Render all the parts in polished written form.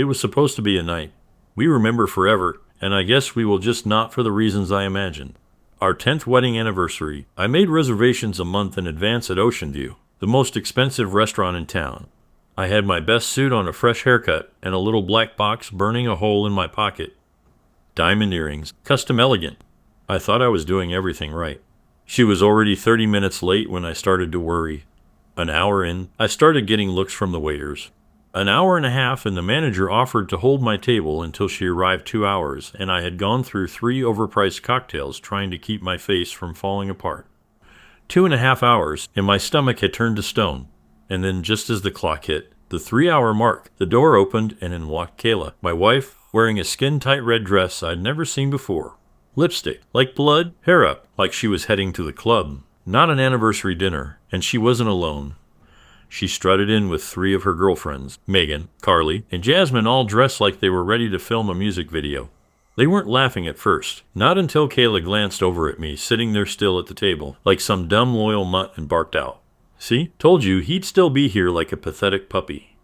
It was supposed to be a night we remember forever, and I guess we will just not for the reasons I imagined. Our 10th wedding anniversary. I made reservations a month in advance at Ocean View, the most expensive restaurant in town. I had my best suit on, a fresh haircut, and a little black box burning a hole in my pocket. Diamond earrings, custom elegant. I thought I was doing everything right. She was already 30 minutes late when I started to worry. An hour in, I started getting looks from the waiters. An hour and a half, and the manager offered to hold my table until she arrived 2 hours, and I had gone through 3 overpriced cocktails trying to keep my face from falling apart. 2.5 hours, and my stomach had turned to stone. And then, just as the clock hit the 3-hour mark, the door opened, and in walked Kayla, my wife, wearing a skin-tight red dress I'd never seen before. Lipstick, like blood, hair up, like she was heading to the club. Not an anniversary dinner, and she wasn't alone. She strutted in with 3 of her girlfriends, Megan, Carly, and Jasmine, all dressed like they were ready to film a music video. They weren't laughing at first, not until Kayla glanced over at me, sitting there still at the table, like some dumb loyal mutt, and barked out, "See? Told you he'd still be here like a pathetic puppy."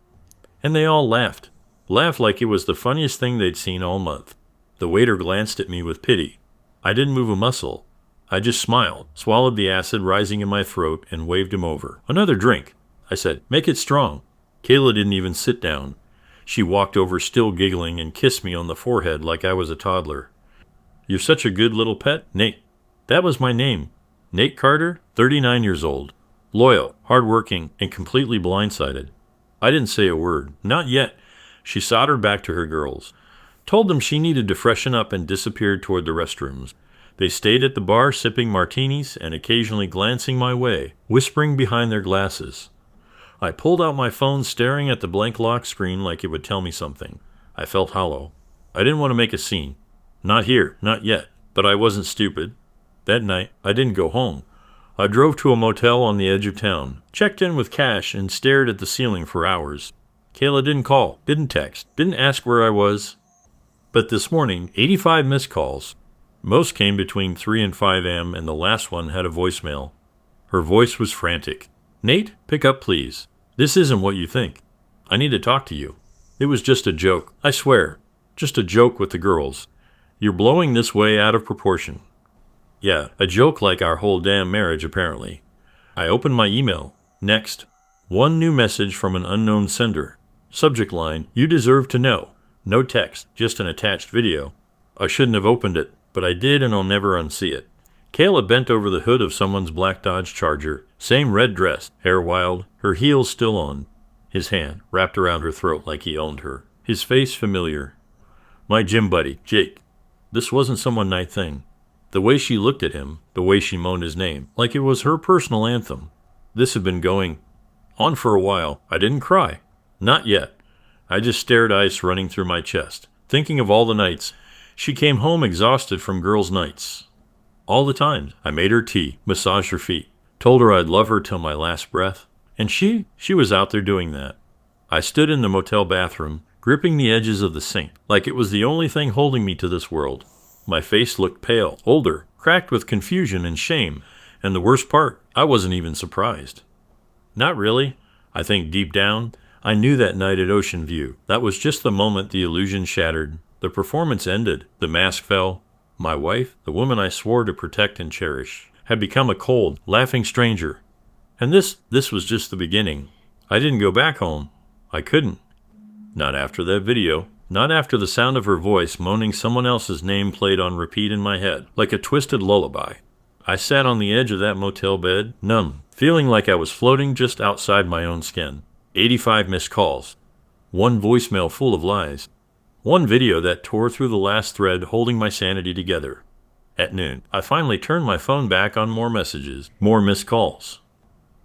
And they all laughed. Laughed like it was the funniest thing they'd seen all month. The waiter glanced at me with pity. I didn't move a muscle. I just smiled, swallowed the acid rising in my throat, and waved him over. "Another drink," I said. "Make it strong." Kayla didn't even sit down. She walked over, still giggling, and kissed me on the forehead like I was a toddler. "You're such a good little pet, Nate." That was my name. Nate Carter, 39 years old. Loyal, hardworking, and completely blindsided. I didn't say a word. Not yet. She sauntered back to her girls. Told them she needed to freshen up, and disappeared toward the restrooms. They stayed at the bar sipping martinis and occasionally glancing my way, whispering behind their glasses. I pulled out my phone, staring at the blank lock screen like it would tell me something. I felt hollow. I didn't want to make a scene. Not here, not yet. But I wasn't stupid. That night, I didn't go home. I drove to a motel on the edge of town, checked in with cash, and stared at the ceiling for hours. Kayla didn't call, didn't text, didn't ask where I was. But this morning, 85 missed calls. Most came between 3 and 5 a.m., and the last one had a voicemail. Her voice was frantic. "Nate, pick up please. This isn't what you think. I need to talk to you. It was just a joke, I swear. Just a joke with the girls. You're blowing this way out of proportion." Yeah, a joke like our whole damn marriage, apparently. I opened my email. Next. One new message from an unknown sender. Subject line, "You deserve to know." No text, just an attached video. I shouldn't have opened it, but I did, and I'll never unsee it. Kayla bent over the hood of someone's black Dodge Charger. Same red dress, hair wild, her heels still on. His hand wrapped around her throat like he owned her. His face familiar. My gym buddy, Jake. This wasn't some one-night thing. The way she looked at him, the way she moaned his name, like it was her personal anthem. This had been going on for a while. I didn't cry. Not yet. I just stared, ice running through my chest, thinking of all the nights. She came home exhausted from girls' nights. All the times. I made her tea, massaged her feet, told her I'd love her till my last breath. And she was out there doing that. I stood in the motel bathroom, gripping the edges of the sink, like it was the only thing holding me to this world. My face looked pale, older, cracked with confusion and shame. And the worst part, I wasn't even surprised. Not really. I think deep down, I knew that night at Ocean View. That was just the moment the illusion shattered. The performance ended. The mask fell. My wife, the woman I swore to protect and cherish, had become a cold, laughing stranger. And this was just the beginning. I didn't go back home. I couldn't. Not after that video. Not after the sound of her voice moaning someone else's name played on repeat in my head, like a twisted lullaby. I sat on the edge of that motel bed, numb, feeling like I was floating just outside my own skin. 85 missed calls. One voicemail full of lies. One video that tore through the last thread holding my sanity together. At noon, I finally turned my phone back on more messages, more missed calls.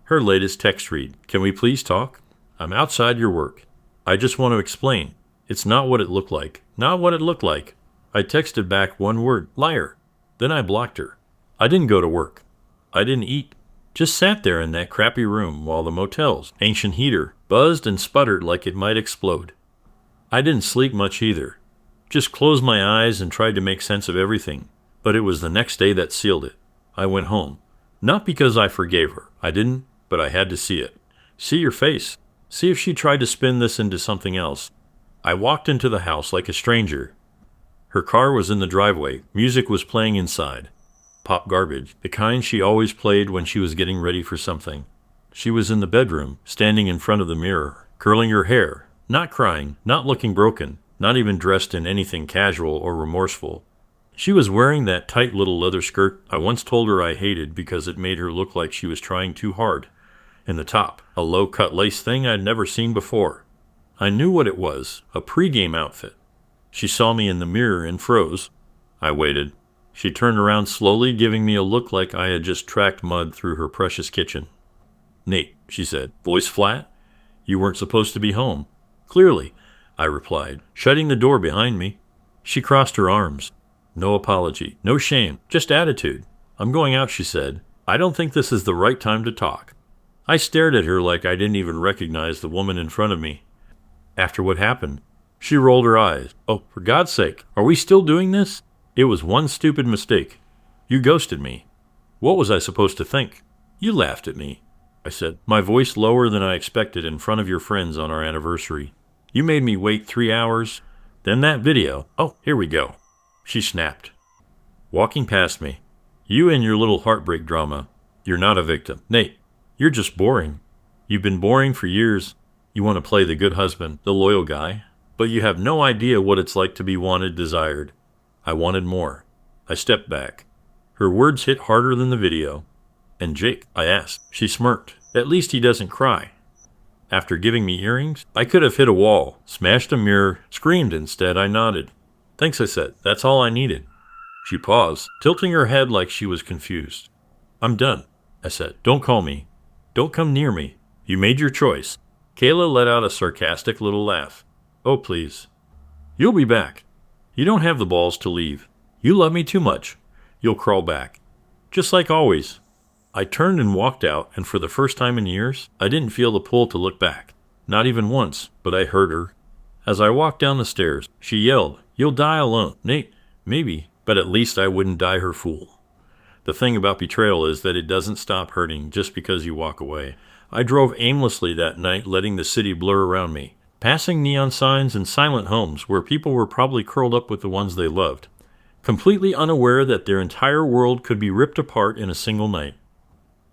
Her latest text read, "Can we please talk? I'm outside your work. I just want to explain. It's not what it looked like. Not what it looked like." I texted back one word, "Liar." Then I blocked her. I didn't go to work. I didn't eat. Just sat there in that crappy room while the motel's ancient heater buzzed and sputtered like it might explode. I didn't sleep much either. Just closed my eyes and tried to make sense of everything. But it was the next day that sealed it. I went home. Not because I forgave her. I didn't, but I had to see it. See your face. See if she tried to spin this into something else. I walked into the house like a stranger. Her car was in the driveway. Music was playing inside. Pop garbage, the kind she always played when she was getting ready for something. She was in the bedroom, standing in front of the mirror, curling her hair, not crying, not looking broken, not even dressed in anything casual or remorseful. She was wearing that tight little leather skirt I once told her I hated because it made her look like she was trying too hard. And the top, a low-cut lace thing I'd never seen before. I knew what it was, a pregame outfit. She saw me in the mirror and froze. I waited. She turned around slowly, giving me a look like I had just tracked mud through her precious kitchen. "Nate," she said, voice flat, "you weren't supposed to be home." "Clearly," I replied, shutting the door behind me. She crossed her arms. No apology, no shame, just attitude. "I'm going out," she said. "I don't think this is the right time to talk." I stared at her like I didn't even recognize the woman in front of me. "After what happened?" She rolled her eyes. "Oh, for God's sake, are we still doing this? It was one stupid mistake. You ghosted me. What was I supposed to think?" "You laughed at me," I said, my voice lower than I expected in front of your friends on our anniversary. "You made me wait 3 hours. Then that video. Oh, here we go." She snapped, walking past me. "You and your little heartbreak drama. You're not a victim. Nate, you're just boring. You've been boring for years. You want to play the good husband, the loyal guy, but you have no idea what it's like to be wanted, desired." I wanted more. I stepped back. Her words hit harder than the video. "And Jake?" I asked. She smirked. "At least he doesn't cry." After giving me earrings, I could have hit a wall, smashed a mirror, screamed instead. I nodded. "Thanks," I said. "That's all I needed." She paused, tilting her head like she was confused. "I'm done," I said. "Don't call me. Don't come near me. You made your choice." Kayla let out a sarcastic little laugh. "Oh, please. You'll be back. You don't have the balls to leave. You love me too much. You'll crawl back. Just like always." I turned and walked out, and for the first time in years, I didn't feel the pull to look back. Not even once, but I heard her. As I walked down the stairs, she yelled, "You'll die alone." "Nate, maybe, but at least I wouldn't die her fool." The thing about betrayal is that it doesn't stop hurting just because you walk away. I drove aimlessly that night, letting the city blur around me, passing neon signs and silent homes where people were probably curled up with the ones they loved, completely unaware that their entire world could be ripped apart in a single night.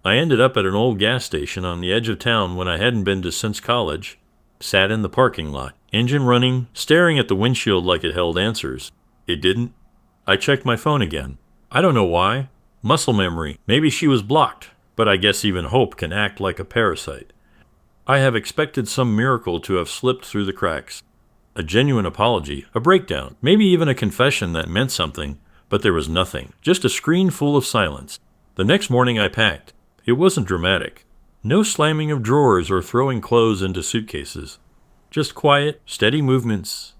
I ended up at an old gas station on the edge of town when I hadn't been to since college. Sat in the parking lot, engine running, staring at the windshield like it held answers. It didn't. I checked my phone again. I don't know why. Muscle memory. Maybe she was blocked, but I guess even hope can act like a parasite. I have expected some miracle to have slipped through the cracks. A genuine apology, a breakdown, maybe even a confession that meant something, but there was nothing. Just a screen full of silence. The next morning I packed. It wasn't dramatic. No slamming of drawers or throwing clothes into suitcases. Just quiet, steady movements.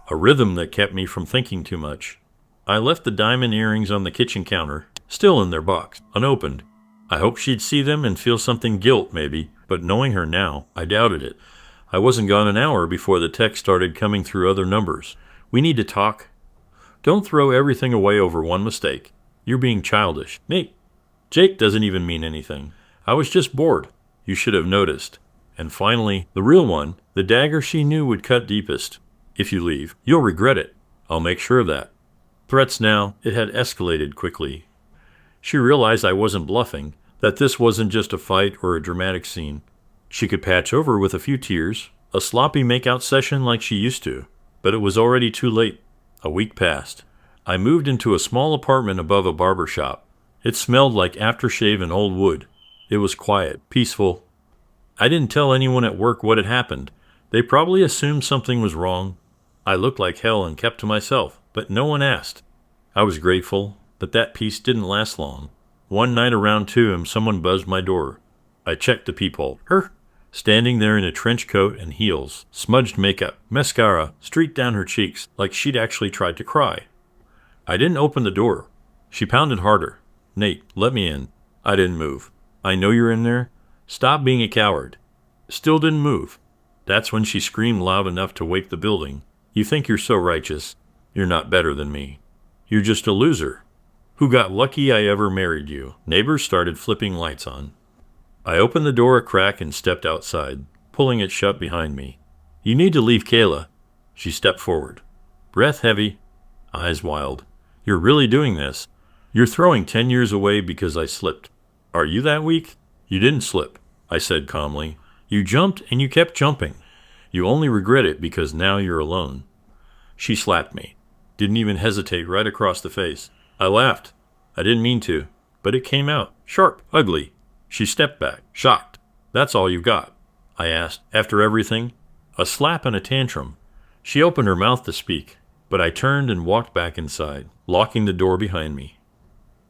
A rhythm that kept me from thinking too much. I left the diamond earrings on the kitchen counter, still in their box, unopened. I hoped she'd see them and feel something guilt, maybe, but knowing her now, I doubted it. I wasn't gone an hour before the text started coming through other numbers. "We need to talk." Don't throw everything away over one mistake. You're being childish. "Nate, Jake doesn't even mean anything. I was just bored. You should have noticed." And finally, the real one, the dagger she knew would cut deepest. "If you leave, you'll regret it. I'll make sure of that." Threats now, it had escalated quickly. She realized I wasn't bluffing, that this wasn't just a fight or a dramatic scene. She could patch over with a few tears, a sloppy makeout session like she used to, but it was already too late. A week passed. I moved into a small apartment above a barber shop. It smelled like aftershave and old wood. It was quiet, peaceful. I didn't tell anyone at work what had happened. They probably assumed something was wrong. I looked like hell and kept to myself, but no one asked. I was grateful, but that peace didn't last long. One night around 2 someone buzzed my door. I checked the peephole. Her, standing there in a trench coat and heels, smudged makeup, mascara streaked down her cheeks like she'd actually tried to cry. I didn't open the door. She pounded harder. "Nate, let me in." I didn't move. "I know you're in there. Stop being a coward." Still didn't move. That's when she screamed loud enough to wake the building. "You think you're so righteous. You're not better than me. You're just a loser. Who got lucky I ever married you." Neighbors started flipping lights on. I opened the door a crack and stepped outside, pulling it shut behind me. "You need to leave Kayla." She stepped forward, breath heavy, eyes wild. You're really doing this? You're throwing 10 years away because I slipped. Are you that weak? You didn't slip, I said calmly. You jumped and you kept jumping. You only regret it because now you're alone. She slapped me. Didn't even hesitate, right across the face. I laughed. I didn't mean to, but it came out. Sharp, ugly. She stepped back, shocked. That's all you've got? I asked. After everything? A slap and a tantrum. She opened her mouth to speak, but I turned and walked back inside, locking the door behind me.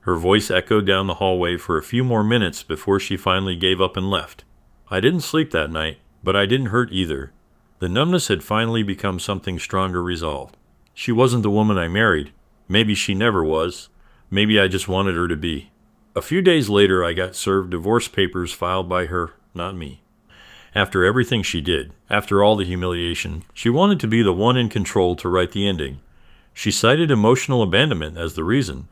Her voice echoed down the hallway for a few more minutes before she finally gave up and left. I didn't sleep that night, but I didn't hurt either. The numbness had finally become something stronger resolved. She wasn't the woman I married. Maybe she never was. Maybe I just wanted her to be. A few days later, I got served divorce papers filed by her, not me. After everything she did, after all the humiliation, she wanted to be the one in control to write the ending. She cited emotional abandonment as the reason.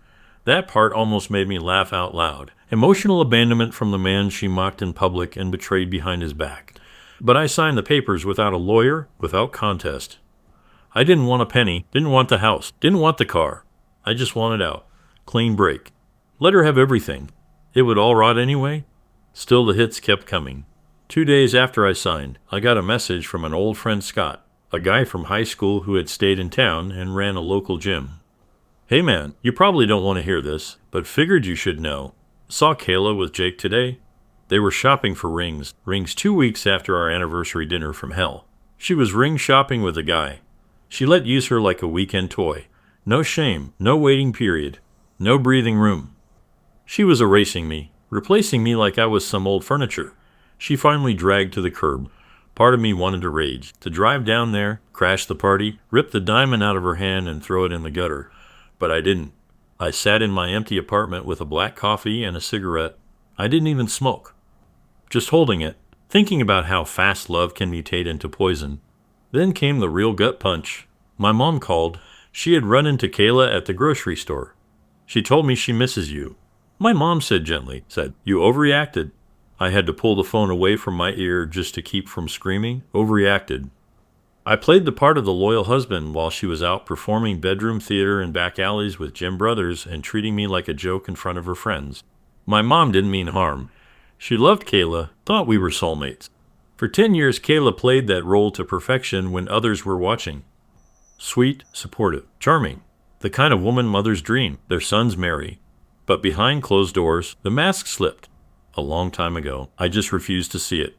That part almost made me laugh out loud. Emotional abandonment from the man she mocked in public and betrayed behind his back. But I signed the papers without a lawyer, without contest. I didn't want a penny, didn't want the house, didn't want the car. I just wanted out. Clean break. Let her have everything. It would all rot anyway. Still the hits kept coming. 2 days after I signed, I got a message from an old friend Scott, a guy from high school who had stayed in town and ran a local gym. Hey man, you probably don't want to hear this, but figured you should know. Saw Kayla with Jake today. They were shopping for rings 2 weeks after our anniversary dinner from hell. She was ring shopping with a guy. She let use her like a weekend toy. No shame, no waiting period, no breathing room. She was erasing me, replacing me like I was some old furniture. She finally dragged to the curb. Part of me wanted to rage, to drive down there, crash the party, rip the diamond out of her hand and throw it in the gutter. But I didn't. I sat in my empty apartment with a black coffee and a cigarette. I didn't even smoke. Just holding it, thinking about how fast love can mutate into poison. Then came the real gut punch. My mom called. She had run into Kayla at the grocery store. She told me she misses you. My mom said gently, you overreacted. I had to pull the phone away from my ear just to keep from screaming. Overreacted. I played the part of the loyal husband while she was out performing bedroom theater in back alleys with Jim Brothers and treating me like a joke in front of her friends. My mom didn't mean harm. She loved Kayla, thought we were soulmates. For 10 years, Kayla played that role to perfection when others were watching. Sweet, supportive, charming. The kind of woman mothers dream, their sons marry. But behind closed doors, the mask slipped. A long time ago. I just refused to see it.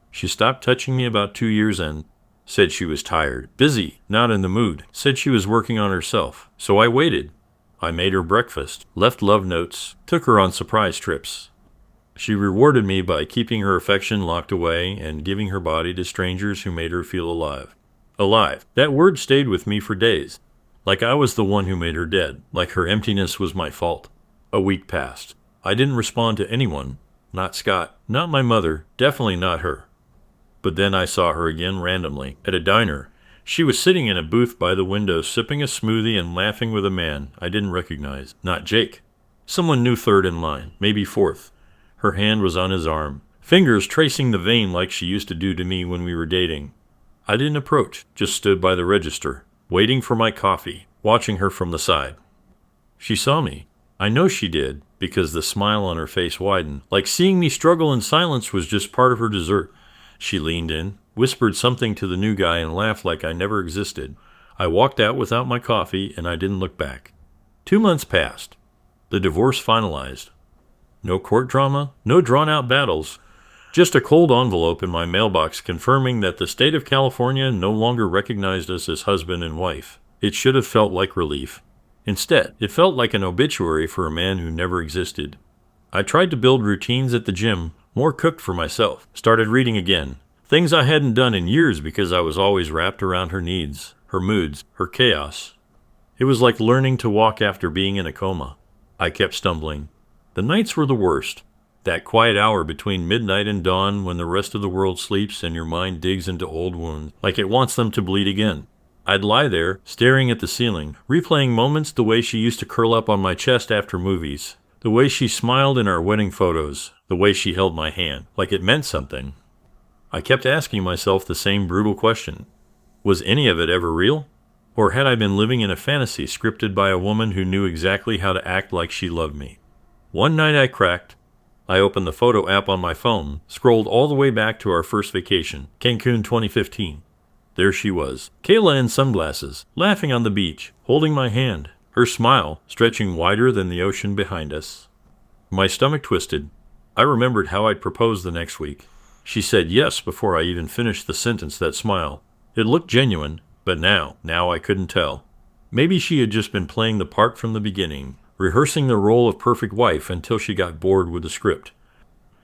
She stopped touching me about 2 years in. Said she was tired, busy, not in the mood. Said she was working on herself. So I waited. I made her breakfast, left love notes, took her on surprise trips. She rewarded me by keeping her affection locked away and giving her body to strangers who made her feel alive. Alive. That word stayed with me for days. Like I was the one who made her dead. Like her emptiness was my fault. A week passed. I didn't respond to anyone. Not Scott. Not my mother. Definitely not her. But then I saw her again randomly, at a diner. She was sitting in a booth by the window, sipping a smoothie and laughing with a man I didn't recognize. Not Jake. Someone new third in line, maybe fourth. Her hand was on his arm, fingers tracing the vein like she used to do to me when we were dating. I didn't approach, just stood by the register, waiting for my coffee, watching her from the side. She saw me. I know she did, because the smile on her face widened, like seeing me struggle in silence was just part of her dessert. She leaned in, whispered something to the new guy, and laughed like I never existed. I walked out without my coffee, and I didn't look back. 2 months passed. The divorce finalized. No court drama, no drawn-out battles. Just a cold envelope in my mailbox confirming that the state of California no longer recognized us as husband and wife. It should have felt like relief. Instead, it felt like an obituary for a man who never existed. I tried to build routines at the gym, more cooked for myself. Started reading again. Things I hadn't done in years because I was always wrapped around her needs, her moods, her chaos. It was like learning to walk after being in a coma. I kept stumbling. The nights were the worst. That quiet hour between midnight and dawn when the rest of the world sleeps and your mind digs into old wounds, like it wants them to bleed again. I'd lie there, staring at the ceiling, replaying moments the way she used to curl up on my chest after movies, the way she smiled in our wedding photos, the way she held my hand, like it meant something. I kept asking myself the same brutal question. Was any of it ever real? Or had I been living in a fantasy scripted by a woman who knew exactly how to act like she loved me? One night I cracked. I opened the photo app on my phone, scrolled all the way back to our first vacation, Cancun 2015. There she was, Kayla in sunglasses, laughing on the beach, holding my hand, her smile stretching wider than the ocean behind us. My stomach twisted. I remembered how I'd proposed the next week. She said yes before I even finished the sentence. That smile. It looked genuine, but now I couldn't tell. Maybe she had just been playing the part from the beginning, rehearsing the role of perfect wife until she got bored with the script.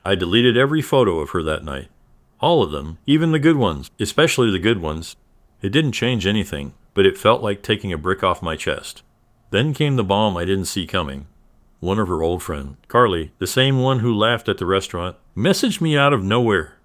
I deleted every photo of her that night. All of them, even the good ones, especially the good ones. It didn't change anything, but it felt like taking a brick off my chest. Then came the bomb I didn't see coming. One of her old friends, Carly, the same one who laughed at the restaurant, messaged me out of nowhere.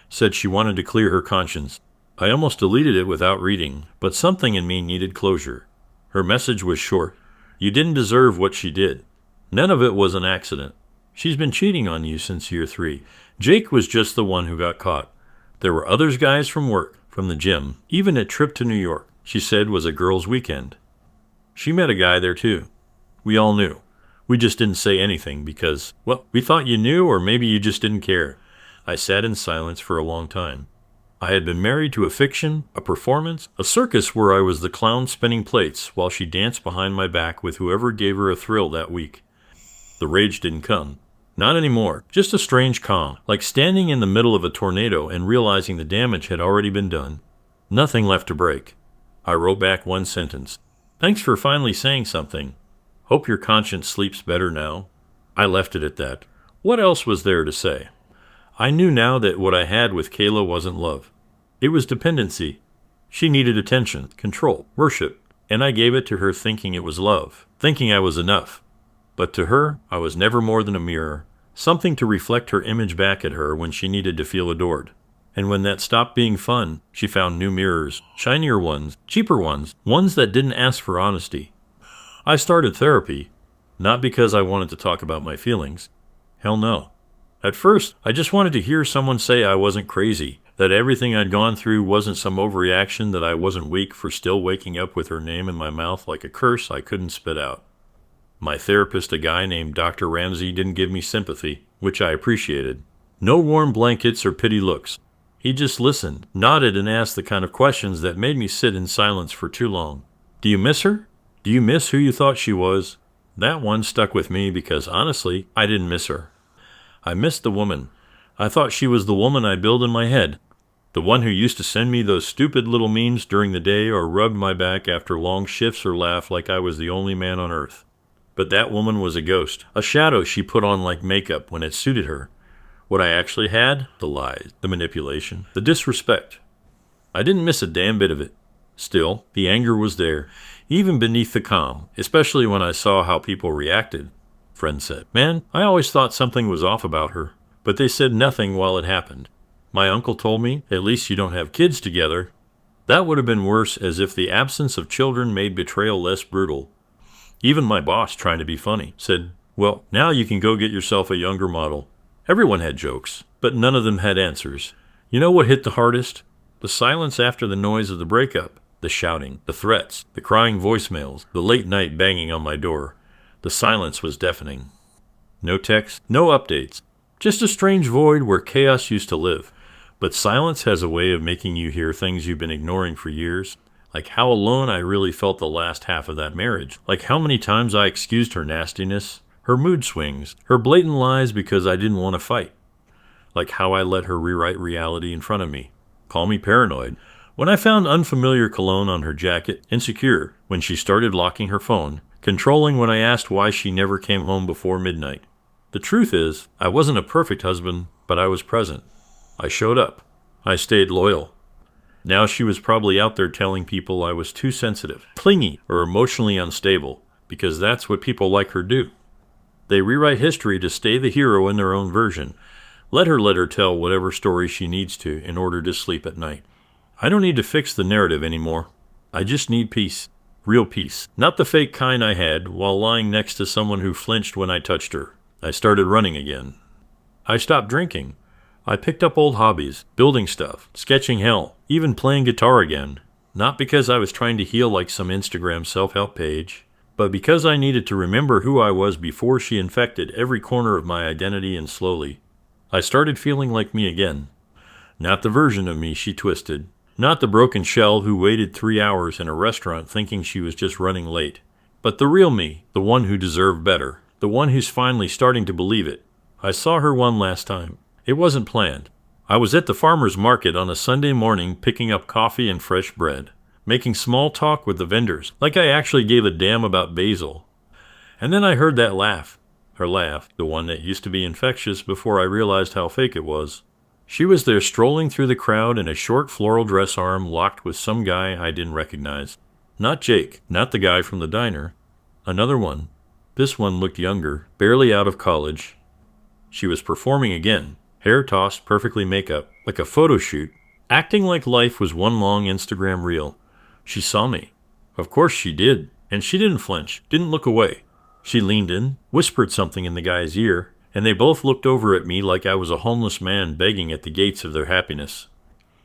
Said she wanted to clear her conscience. I almost deleted it without reading, but something in me needed closure. Her message was short. You didn't deserve what she did. None of it was an accident. She's been cheating on you since year 3. Jake was just the one who got caught. There were others guys from work, from the gym, even a trip to New York, she said was a girls' weekend. She met a guy there too. We all knew. We just didn't say anything because, well, we thought you knew or maybe you just didn't care. I sat in silence for a long time. I had been married to a fiction, a performance, a circus where I was the clown spinning plates while she danced behind my back with whoever gave her a thrill that week. The rage didn't come. Not anymore. Just a strange calm, like standing in the middle of a tornado and realizing the damage had already been done. Nothing left to break. I wrote back one sentence. Thanks for finally saying something. Hope your conscience sleeps better now. I left it at that. What else was there to say? I knew now that what I had with Kayla wasn't love. It was dependency. She needed attention, control, worship, and I gave it to her thinking it was love, thinking I was enough. But to her, I was never more than a mirror, something to reflect her image back at her when she needed to feel adored. And when that stopped being fun, she found new mirrors, shinier ones, cheaper ones that didn't ask for honesty. I started therapy, not because I wanted to talk about my feelings. Hell no. At first, I just wanted to hear someone say I wasn't crazy, that everything I'd gone through wasn't some overreaction, that I wasn't weak for still waking up with her name in my mouth like a curse I couldn't spit out. My therapist, a guy named Dr. Ramsey, didn't give me sympathy, which I appreciated. No warm blankets or pity looks. He just listened, nodded, and asked the kind of questions that made me sit in silence for too long. Do you miss her? Do you miss who you thought she was? That one stuck with me because, honestly, I didn't miss her. I missed the woman. I thought she was the woman I built in my head. The one who used to send me those stupid little memes during the day or rubbed my back after long shifts or laugh like I was the only man on earth. But that woman was a ghost, a shadow she put on like makeup when it suited her. What I actually had? The lies, the manipulation, the disrespect. I didn't miss a damn bit of it. Still, the anger was there, even beneath the calm, especially when I saw how people reacted. Friends said, "Man, I always thought something was off about her." But they said nothing while it happened. My uncle told me, "At least you don't have kids together." That would have been worse, as if the absence of children made betrayal less brutal. Even my boss, trying to be funny, said, "Well, now you can go get yourself a younger model." Everyone had jokes, but none of them had answers. You know what hit the hardest? The silence after the noise of the breakup. The shouting, the threats, the crying voicemails, the late night banging on my door. The silence was deafening. No text, no updates. Just a strange void where chaos used to live. But silence has a way of making you hear things you've been ignoring for years. Like how alone I really felt the last half of that marriage. Like how many times I excused her nastiness, her mood swings, her blatant lies because I didn't want to fight. Like how I let her rewrite reality in front of me. Call me paranoid. When I found unfamiliar cologne on her jacket, insecure when she started locking her phone, controlling when I asked why she never came home before midnight. The truth is, I wasn't a perfect husband, but I was present. I showed up. I stayed loyal. Now she was probably out there telling people I was too sensitive, clingy, or emotionally unstable, because that's what people like her do. They rewrite history to stay the hero in their own version. Let her tell whatever story she needs to in order to sleep at night. I don't need to fix the narrative anymore. I just need peace. Real peace. Not the fake kind I had while lying next to someone who flinched when I touched her. I started running again. I stopped drinking. I picked up old hobbies, building stuff, sketching hell, even playing guitar again. Not because I was trying to heal like some Instagram self-help page, but because I needed to remember who I was before she infected every corner of my identity, and slowly, I started feeling like me again. Not the version of me she twisted. Not the broken shell who waited 3 hours in a restaurant thinking she was just running late. But the real me, the one who deserved better, the one who's finally starting to believe it. I saw her one last time. It wasn't planned. I was at the farmer's market on a Sunday morning picking up coffee and fresh bread, making small talk with the vendors, like I actually gave a damn about basil. And then I heard that laugh. Her laugh, the one that used to be infectious before I realized how fake it was. She was there strolling through the crowd in a short floral dress arm locked with some guy I didn't recognize. Not Jake, not the guy from the diner. Another one. This one looked younger, barely out of college. She was performing again, hair tossed, perfectly make-up, like a photo shoot, acting like life was one long Instagram reel. She saw me. Of course she did, and she didn't flinch, didn't look away. She leaned in, whispered something in the guy's ear, and they both looked over at me like I was a homeless man begging at the gates of their happiness.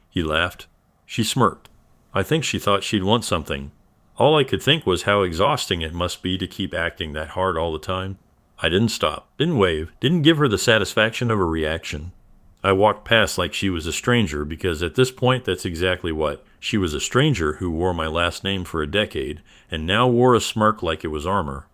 He laughed. She smirked. I think she thought she'd want something. All I could think was how exhausting it must be to keep acting that hard all the time. I didn't stop, didn't wave, didn't give her the satisfaction of a reaction. I walked past like she was a stranger, because at this point that's exactly what. She was a stranger who wore my last name for a decade, and now wore a smirk like it was armor.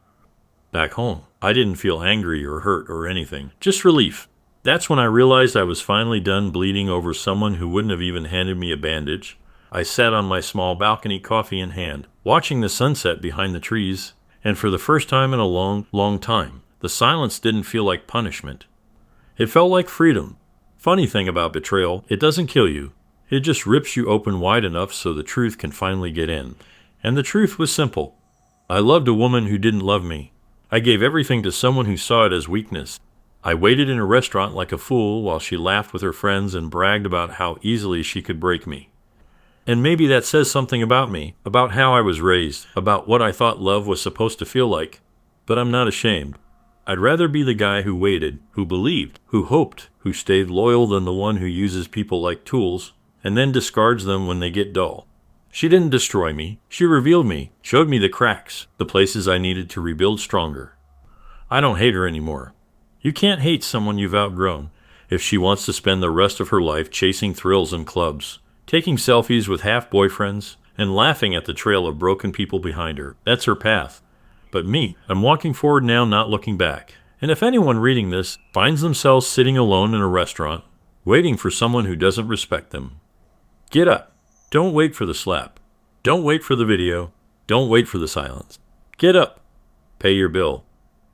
Back home, I didn't feel angry or hurt or anything, just relief. That's when I realized I was finally done bleeding over someone who wouldn't have even handed me a bandage. I sat on my small balcony, coffee in hand, watching the sunset behind the trees, and for the first time in a long, long time, the silence didn't feel like punishment. It felt like freedom. Funny thing about betrayal, it doesn't kill you. It just rips you open wide enough so the truth can finally get in. And the truth was simple. I loved a woman who didn't love me. I gave everything to someone who saw it as weakness. I waited in a restaurant like a fool while she laughed with her friends and bragged about how easily she could break me. And maybe that says something about me, about how I was raised, about what I thought love was supposed to feel like. But I'm not ashamed. I'd rather be the guy who waited, who believed, who hoped, who stayed loyal than the one who uses people like tools and then discards them when they get dull. She didn't destroy me. She revealed me, showed me the cracks, the places I needed to rebuild stronger. I don't hate her anymore. You can't hate someone you've outgrown. If she wants to spend the rest of her life chasing thrills in clubs, taking selfies with half-boyfriends, and laughing at the trail of broken people behind her, that's her path. But me, I'm walking forward now, not looking back. And if anyone reading this finds themselves sitting alone in a restaurant, waiting for someone who doesn't respect them, get up. Don't wait for the slap. Don't wait for the video. Don't wait for the silence. Get up. Pay your bill.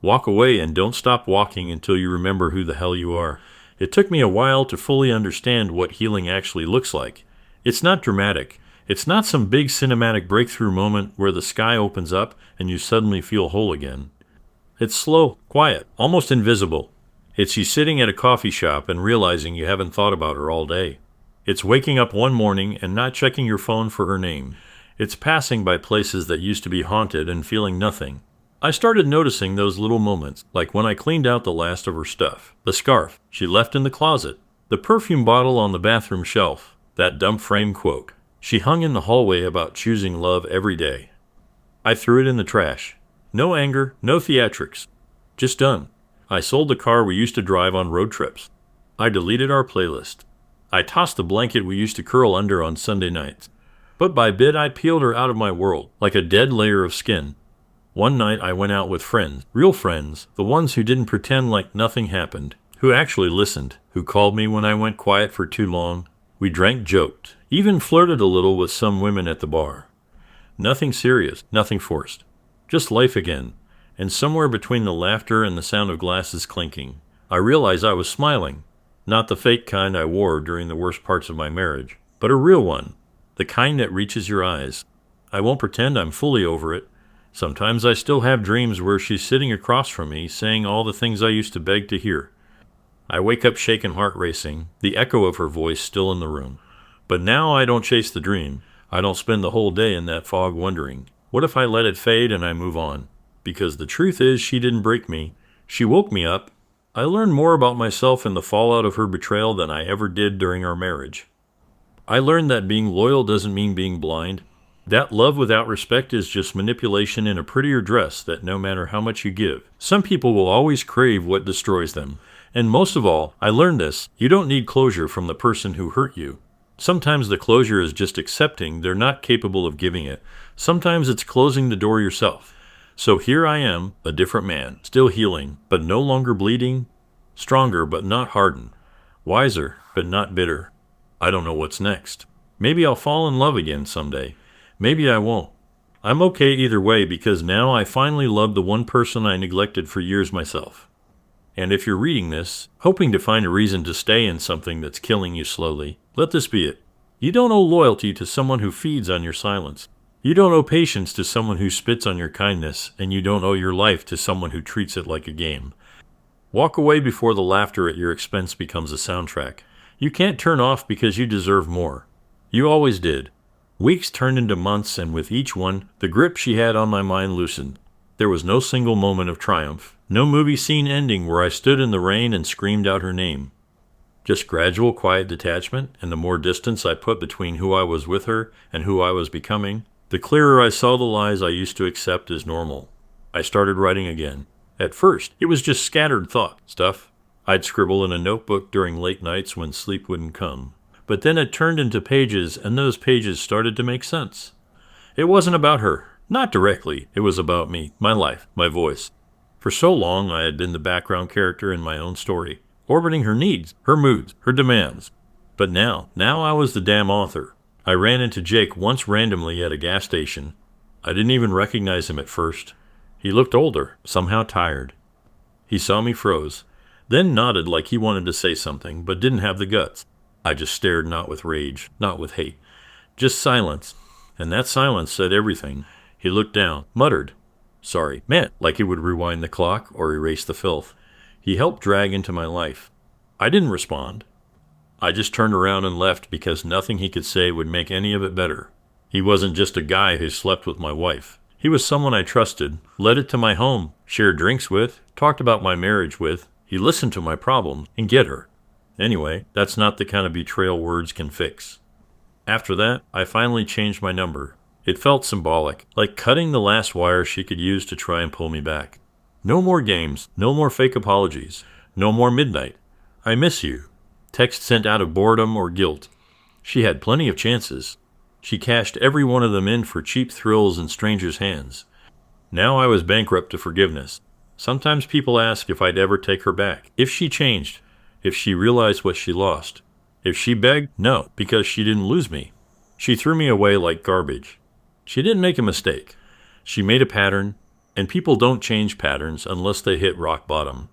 Walk away and don't stop walking until you remember who the hell you are. It took me a while to fully understand what healing actually looks like. It's not dramatic. It's not some big cinematic breakthrough moment where the sky opens up and you suddenly feel whole again. It's slow, quiet, almost invisible. It's you sitting at a coffee shop and realizing you haven't thought about her all day. It's waking up one morning and not checking your phone for her name. It's passing by places that used to be haunted and feeling nothing. I started noticing those little moments, like when I cleaned out the last of her stuff, the scarf she left in the closet, the perfume bottle on the bathroom shelf, that dumb frame quote she hung in the hallway about choosing love every day. I threw it in the trash. No anger, no theatrics. Just done. I sold the car we used to drive on road trips. I deleted our playlist. I tossed the blanket we used to curl under on Sunday nights. But by bit I peeled her out of my world, like a dead layer of skin. One night I went out with friends, real friends, the ones who didn't pretend like nothing happened, who actually listened, who called me when I went quiet for too long. We drank, joked, even flirted a little with some women at the bar. Nothing serious, nothing forced. Just life again. And somewhere between the laughter and the sound of glasses clinking, I realized I was smiling. Not the fake kind I wore during the worst parts of my marriage, but a real one. The kind that reaches your eyes. I won't pretend I'm fully over it. Sometimes I still have dreams where she's sitting across from me saying all the things I used to beg to hear. I wake up shaken, heart racing, the echo of her voice still in the room. But now I don't chase the dream. I don't spend the whole day in that fog wondering, what if I let it fade and I move on? Because the truth is, she didn't break me. She woke me up. I learned more about myself in the fallout of her betrayal than I ever did during our marriage. I learned that being loyal doesn't mean being blind. That love without respect is just manipulation in a prettier dress that no matter how much you give, some people will always crave what destroys them. And most of all, I learned this, you don't need closure from the person who hurt you. Sometimes the closure is just accepting they're not capable of giving it. Sometimes it's closing the door yourself. So here I am, a different man, still healing, but no longer bleeding, stronger but not hardened, wiser but not bitter. I don't know what's next. Maybe I'll fall in love again someday. Maybe I won't. I'm okay either way because now I finally love the one person I neglected for years myself. And if you're reading this, hoping to find a reason to stay in something that's killing you slowly, let this be it. You don't owe loyalty to someone who feeds on your silence. You don't owe patience to someone who spits on your kindness, and you don't owe your life to someone who treats it like a game. Walk away before the laughter at your expense becomes a soundtrack. You can't turn off because you deserve more. You always did. Weeks turned into months, and with each one, the grip she had on my mind loosened. There was no single moment of triumph, no movie scene ending where I stood in the rain and screamed out her name. Just gradual, quiet detachment, and the more distance I put between who I was with her and who I was becoming, the clearer I saw the lies I used to accept as normal. I started writing again. At first, it was just scattered thought stuff. I'd scribble in a notebook during late nights when sleep wouldn't come. But then it turned into pages, and those pages started to make sense. It wasn't about her. Not directly. It was about me, my life, my voice. For so long, I had been the background character in my own story, orbiting her needs, her moods, her demands. But now I was the damn author. I ran into Jake once randomly at a gas station. I didn't even recognize him at first. He looked older, somehow tired. He saw me froze, then nodded like he wanted to say something, but didn't have the guts. I just stared, not with rage, not with hate, just silence. And that silence said everything. He looked down, muttered, "Sorry, man," like he would rewind the clock or erase the filth. He helped drag into my life. I didn't respond. I just turned around and left because nothing he could say would make any of it better. He wasn't just a guy who slept with my wife. He was someone I trusted, led it to my home, shared drinks with, talked about my marriage with. He listened to my problems and get her. Anyway, that's not the kind of betrayal words can fix. After that, I finally changed my number. It felt symbolic, like cutting the last wire she could use to try and pull me back. No more games, no more fake apologies, no more midnight. I miss you. Text sent out of boredom or guilt. She had plenty of chances. She cashed every one of them in for cheap thrills in strangers' hands. Now I was bankrupt to forgiveness. Sometimes people ask if I'd ever take her back, if she changed, if she realized what she lost. If she begged, no, because she didn't lose me. She threw me away like garbage. She didn't make a mistake. She made a pattern, and people don't change patterns unless they hit rock bottom.